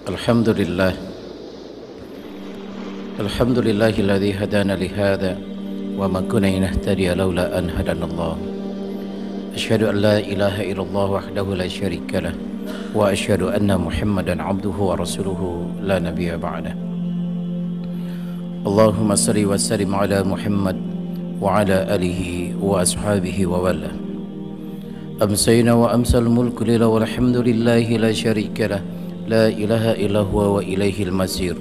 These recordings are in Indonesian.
Alhamdulillah Alhamdulillahilladzi hadana lihada wa ma kunna linahtadiya laula an hadanallah. Asyhadu an la ilaha illallah wahdahu la syarika lah wa asyhadu anna Muhammadan abduhu wa rasuluhu la nabiyya ba'dah. Allahumma salli wa sallim ala Muhammad wa ala alihi wa ashabihi wa wala. Amsayna wa amsal mulku lillah walhamdulillahi la syarika lah la ilaha illa huwa wa ilaihil masir.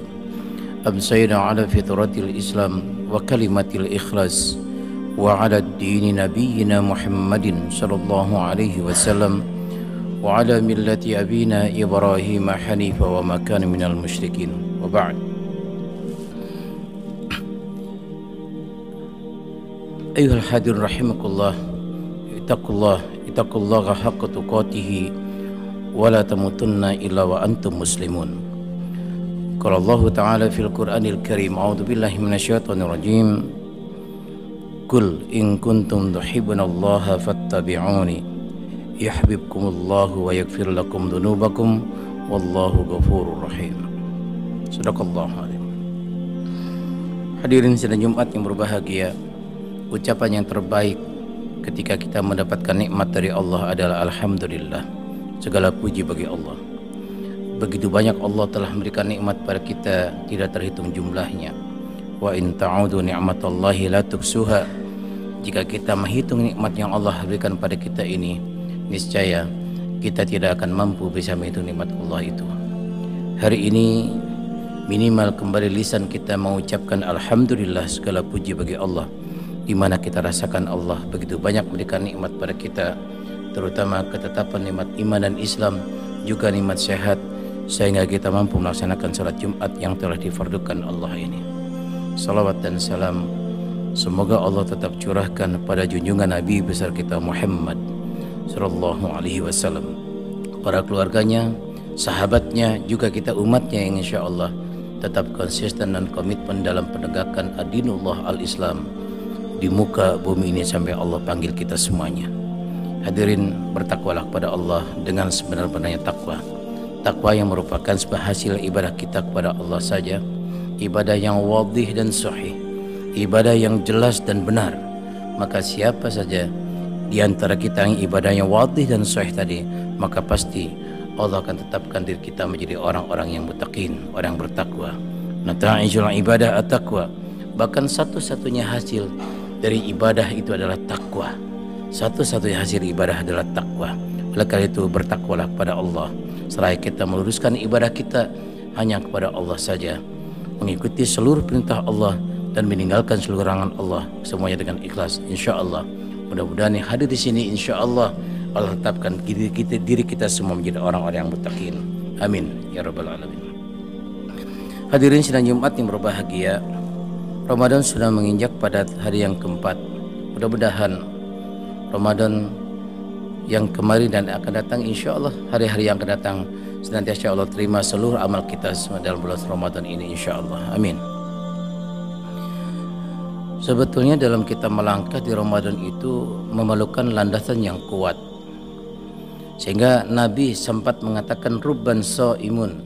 Amsayna ala fitratil Islam wa kalimatil ikhlas wa ala dini nabiyyina Muhammadin sallallahu alaihi wasallam wa ala millati abina Ibrahim hanifa wa ma kana minal musyrikin. Wa ba'd. Ayuhal hadirun rahimakumullah, ittaqullaha haqqa tuqatih wa la tamutunna illa wa antum muslimun. Qala Allah Ta'ala fil Qur'anil Karim, a'udzu billahi minasyaitonir rajim. Qul in kuntum tuhibbunallaha fattabi'uni yuhibbukumullahu wa yaghfir lakum dzunubakum wallahu ghafurur rahim. Shadaqallahu adzim. Hadirin sidang Jumat yang berbahagia, ucapan yang terbaik ketika kita mendapatkan nikmat dari Allah adalah alhamdulillah. Segala puji bagi Allah. Begitu banyak Allah telah memberikan nikmat pada kita, tidak terhitung jumlahnya. Wa in ta'udu ni'matallahi la tuhsuha. Jika kita menghitung nikmat yang Allah berikan pada kita ini, niscaya kita tidak akan mampu bisa menghitung nikmat Allah itu. Hari ini minimal kembali lisan kita mengucapkan alhamdulillah, segala puji bagi Allah, di mana kita rasakan Allah begitu banyak memberikan nikmat pada kita, terutama ketetapan nikmat iman dan Islam, juga nikmat sehat, sehingga kita mampu melaksanakan salat Jumat yang telah difardukan Allah ini. Salawat dan salam semoga Allah tetap curahkan pada junjungan Nabi besar kita Muhammad sallallahu alaihi wasallam, para keluarganya, sahabatnya, juga kita umatnya yang insyaallah tetap konsisten dan komitmen dalam penegakan adinullah al-Islam di muka bumi ini sampai Allah panggil kita semuanya. Hadirin, bertakwalah kepada Allah dengan sebenar-benarnya takwa. Takwa yang merupakan sebuah hasil ibadah kita kepada Allah saja, ibadah yang wadih dan sahih, ibadah yang jelas dan benar. Maka siapa saja di antara kita yang ibadahnya wadih dan sahih tadi, maka pasti Allah akan tetapkan diri kita menjadi orang-orang yang muttaqin, orang bertakwa. Nata'ijul ibadah at-taqwa. Bahkan satu-satunya hasil dari ibadah itu adalah takwa. Satu-satunya hasil ibadah adalah takwa. Oleh karena itu, bertakwalah kepada Allah, seraya kita meluruskan ibadah kita hanya kepada Allah saja, mengikuti seluruh perintah Allah dan meninggalkan seluruh larangan Allah, semuanya dengan ikhlas. Insyaallah, mudah-mudahan yang hadir di sini insyaallah Allah tetapkan diri kita semua menjadi orang-orang yang muttaqin. Amin ya rabbal alamin. Hadirin sidang Jumat yang berbahagia, Ramadan sudah menginjak pada hari yang keempat. Mudah-mudahan Ramadan yang kemarin dan akan datang, insyaallah hari-hari yang akan datang senantiasa Allah terima seluruh amal kita semua dalam bulan Ramadan ini insyaallah. Amin. Sebetulnya dalam kita melangkah di Ramadan itu memerlukan landasan yang kuat, sehingga Nabi sempat mengatakan rubban shaimun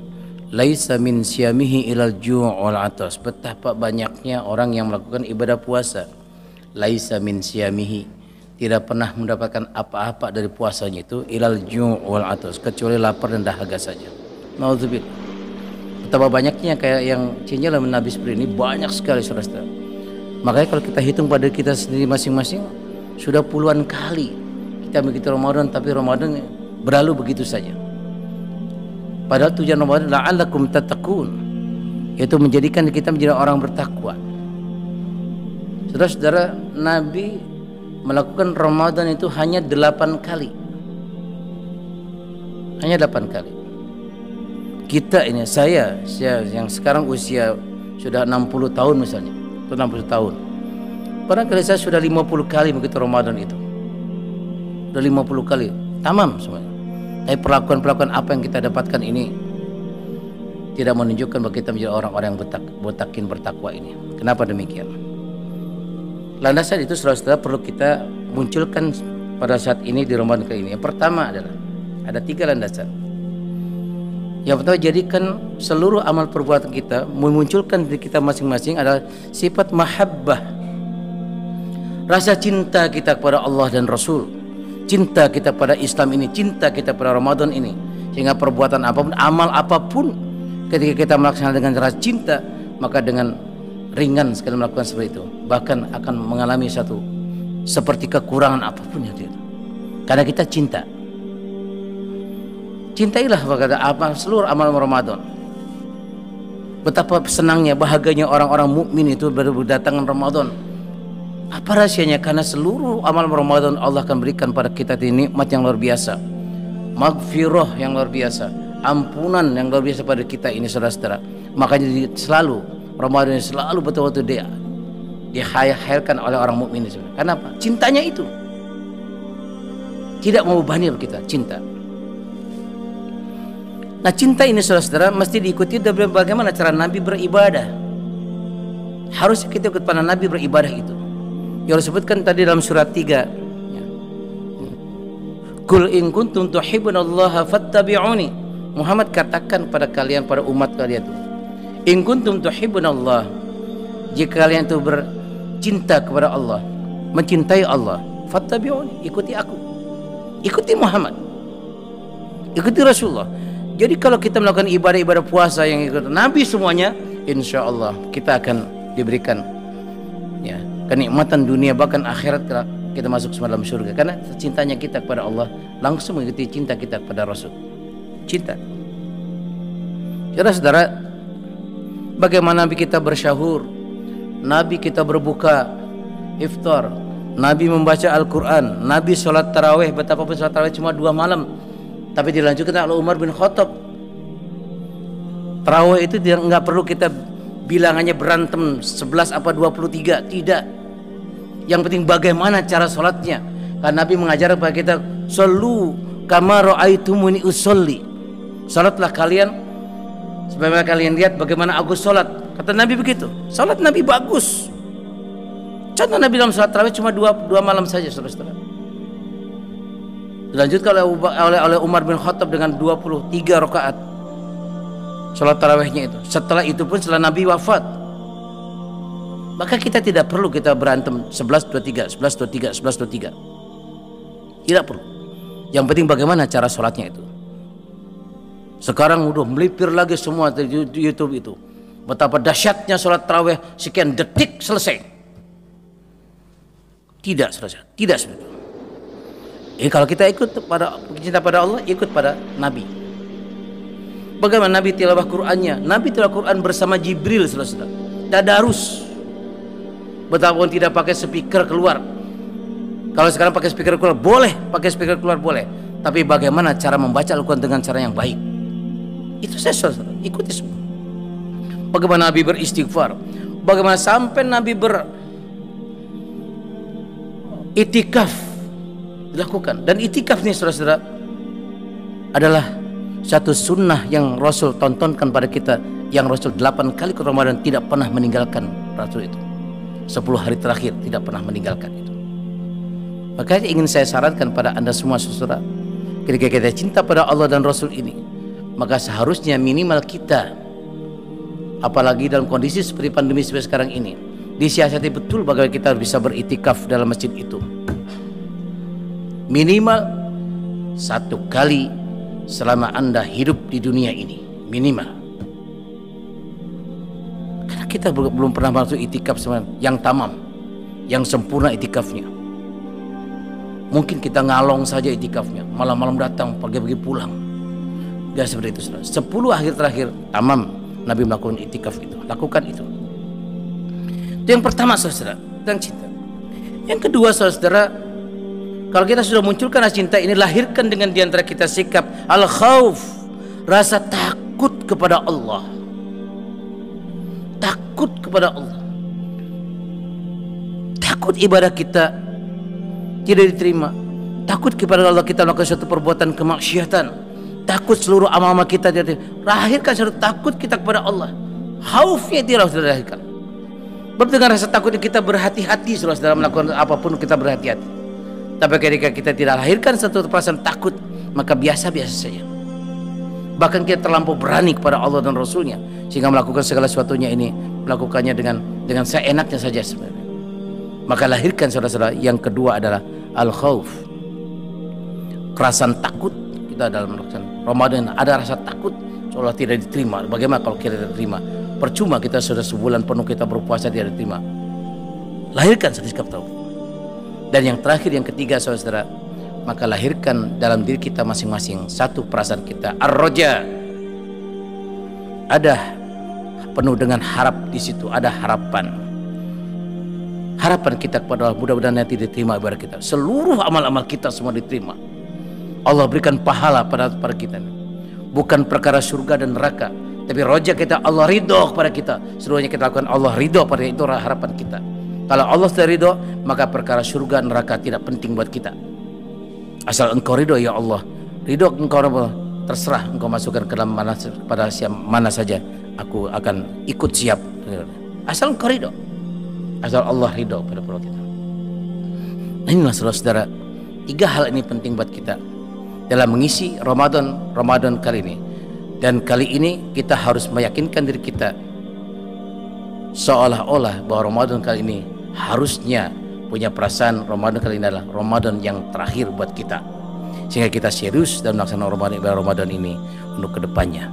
laisa min siyamihi ilal ju' wal atas. Betapa banyaknya orang yang melakukan ibadah puasa, laisa min siyamihi, tidak pernah mendapatkan apa-apa dari puasanya itu ilal ju' wal atas, kecuali lapar dan dahaga saja. Nauzubillah. Betapa banyaknya kayak yang cinjalan Nabi seperti ini, banyak sekali saudara. Makanya kalau kita hitung pada kita sendiri masing-masing, sudah puluhan kali kita begitu Ramadan, tapi Ramadan berlalu begitu saja. Padahal tujuan Ramadan la'allakum tattaqun, yaitu menjadikan kita menjadi orang bertakwa. Saudara-saudara, Nabi melakukan Ramadan itu hanya 8 kali. Hanya 8 kali. Kita ini, saya yang sekarang usia sudah 60 tahun misalnya, atau 60 tahun. Barangkali saya sudah 50 kali begitu Ramadan itu. Sudah 50 kali, tamam semuanya. Tapi perlakuan-perlakuan apa yang kita dapatkan ini tidak menunjukkan bahwa kita menjadi orang-orang yang bertakwa ini. Kenapa demikian? Landasan itu saudara-saudara perlu kita munculkan pada saat ini di Ramadan kali ini. Yang pertama adalah ada 3 landasan. Yang pertama, jadikan seluruh amal perbuatan kita memunculkan diri kita masing-masing adalah sifat mahabbah, rasa cinta kita kepada Allah dan Rasul, cinta kita pada Islam ini, cinta kita pada Ramadan ini, sehingga perbuatan apapun, amal apapun, ketika kita melaksanakan dengan rasa cinta, maka dengan ringan sekali melakukan seperti itu, bahkan akan mengalami satu seperti kekurangan apapun yang tidak, karena kita cinta. Cintailah seluruh amal Ramadan. Betapa senangnya, bahagianya orang-orang mukmin itu berdatangan Ramadan. Apa rahasianya? Karena seluruh amal Ramadan Allah akan berikan pada kita nikmat yang luar biasa, maghfirah yang luar biasa, ampunan yang luar biasa pada kita ini, saudara-saudara. Makanya selalu Ramadan ini selalu betul-betul dihayalkan oleh orang mukmin itu. Kenapa? Cintanya itu tidak membebani kita, cinta. Nah, cinta ini, saudara-saudara, mesti diikuti dari bagaimana cara Nabi beribadah. Harus kita ikut pada Nabi beribadah itu. Yang disebutkan tadi dalam surat 3. Qul in kuntum tuhibbunallaha fattabi'uni. Muhammad katakan pada kalian, pada umat kalian itu, in kuntum tuhibbunallah, jika kalian itu bercinta kepada Allah, mencintai Allah, fattabi'uni, ikuti aku, ikuti Muhammad, ikuti Rasulullah. Jadi kalau kita melakukan ibadah-ibadah puasa yang ikut Nabi semuanya, insya Allah kita akan diberikan ya kenikmatan dunia bahkan akhirat kita masuk semua dalam surga, karena cintanya kita kepada Allah langsung mengikuti cinta kita kepada Rasul. Cinta. Saudara-saudara, bagaimana Nabi kita bersahur, Nabi kita berbuka, iftar, Nabi membaca Al-Quran, Nabi sholat tarawih. Betapapun sholat tarawih cuma 2 malam, tapi dilanjutkan oleh Umar bin Khattab. Tarawih itu nggak perlu kita bilangannya berantem 11 apa 23, tidak. Yang penting bagaimana cara sholatnya. Karena Nabi mengajar kepada kita, shollu kama ra'aitumuni usolli, sholatlah kalian sebagaimana kalian lihat bagaimana aku sholat. Kata Nabi begitu. Sholat Nabi bagus. Contoh Nabi dalam sholat tarawih cuma 2 malam saja, saudara-saudara. Dilanjutkan oleh Umar bin Khattab dengan 23 rakaat sholat tarawihnya itu. Setelah itu pun setelah Nabi wafat, maka kita tidak perlu kita berantem 11-23, 11-23, 11-23. Tidak perlu. Yang penting bagaimana cara sholatnya itu. Sekarang udah melipir lagi semua di YouTube itu, betapa dahsyatnya sholat tarawih, sekian detik selesai. Tidak, saudara, tidak seperti itu. Kalau kita ikut pada cinta pada Allah, ikut pada Nabi. Bagaimana Nabi tilawah Qur'annya? Nabi tilawah Qur'an bersama Jibril, saudara-saudara. Tadarus. Betapapun tidak pakai speaker keluar. Kalau sekarang pakai speaker keluar boleh, pakai speaker keluar boleh. Tapi bagaimana cara membaca Al-Quran dengan cara yang baik? Itu saya, saudara, ikuti semua. Bagaimana Nabi beristighfar? Bagaimana sampai Nabi beritikaf dilakukan. Dan itikaf ini, saudara-saudara, adalah satu sunnah yang Rasul tontonkan pada kita, yang Rasul 8 kali ke Ramadan tidak pernah meninggalkan Rasul itu. 10 hari terakhir tidak pernah meninggalkan itu. Makanya ingin saya sarankan pada anda semua, saudara, ketika kita cinta pada Allah dan Rasul ini, maka seharusnya minimal kita, apalagi dalam kondisi seperti pandemi seperti sekarang ini, disiasati betul bagaimana kita bisa beritikaf dalam masjid itu. Minimal 1 kali selama anda hidup di dunia ini, minimal. Karena kita belum pernah masuk itikaf yang tamam, yang sempurna itikafnya. Mungkin kita ngalong saja itikafnya, malam-malam datang, pagi-pagi pulang. Gak seperti itu, saudara. 10 akhir terakhir tamam Nabi melakukan itikaf itu. Lakukan itu. Itu yang pertama, saudara, tentang cinta. Yang kedua, saudara, kalau kita sudah munculkan rasa cinta ini, lahirkan dengan diantara kita sikap al-khauf, rasa takut kepada Allah. Takut kepada Allah. Takut ibadah kita tidak diterima. Takut kepada Allah kita melakukan suatu perbuatan kemaksiatan. Takut seluruh amal-amal kita tidak diterima. Lahirkan suatu takut kita kepada Allah. Khaufnya itu harus dilahirkan. Dengan rasa takut kita berhati-hati, saudara, melakukan apapun kita berhati-hati. Tapi ketika kita tidak lahirkan satu perasaan takut, maka biasa-biasa saja. Bahkan kita terlampau berani kepada Allah dan Rasulnya, sehingga melakukan segala sesuatunya ini melakukannya dengan seenaknya saja sebenarnya. Maka lahirkan saudara-saudara. Yang kedua adalah al-khauf, kerasan takut kita dalam melaksanakan Ramadan. Ada rasa takut seolah tidak diterima. Bagaimana kalau kita tidak diterima? Percuma kita sudah sebulan penuh kita berpuasa tidak diterima. Lahirkan sikap taubat. Dan yang terakhir, yang ketiga saudara, maka lahirkan dalam diri kita masing-masing satu perasaan kita, ar-roja. Ada penuh dengan harap di situ, ada harapan. Harapan kita kepada Allah, mudah-mudahan nanti diterima ibadah kita. Seluruh amal-amal kita semua diterima. Allah berikan pahala pada kita. Bukan perkara surga dan neraka, tapi roja kita Allah ridho kepada kita. Seluruhnya kita lakukan Allah ridho pada itu, harapan kita. Kalau Allah sudah ridho, maka perkara surga neraka tidak penting buat kita. Asal engkau ridho ya Allah, ridho engkau, terserah engkau masukkan ke dalam mana saja, aku akan ikut siap. Asal engkau ridho, asal Allah ridho pada kita. Inilah saudara-saudara, tiga hal ini penting buat kita dalam mengisi Ramadan kali ini. Dan kali ini kita harus meyakinkan diri kita seolah-olah bahwa Ramadan kali ini harusnya punya perasaan Ramadan kali ini adalah Ramadan yang terakhir buat kita, sehingga kita serius dalam melaksanakan Ramadan ini untuk kedepannya.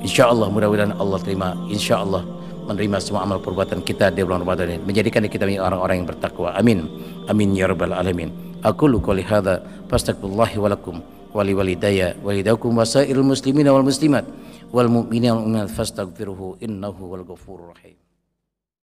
Insya Allah, mudah-mudahan Allah terima, insya Allah menerima semua amal perbuatan kita di bulan Ramadan ini, menjadikan kita menjadi orang-orang yang bertakwa. Amin, amin ya rabbal alamin. Aqulu qouli hadza fastaghfirullahi wa lakum wa li walidayya wa lidakum wa sairil muslimina wal muslimat wal mu'minina wal mu'minat fastaghfiruhu innahu wal ghafurur rahim.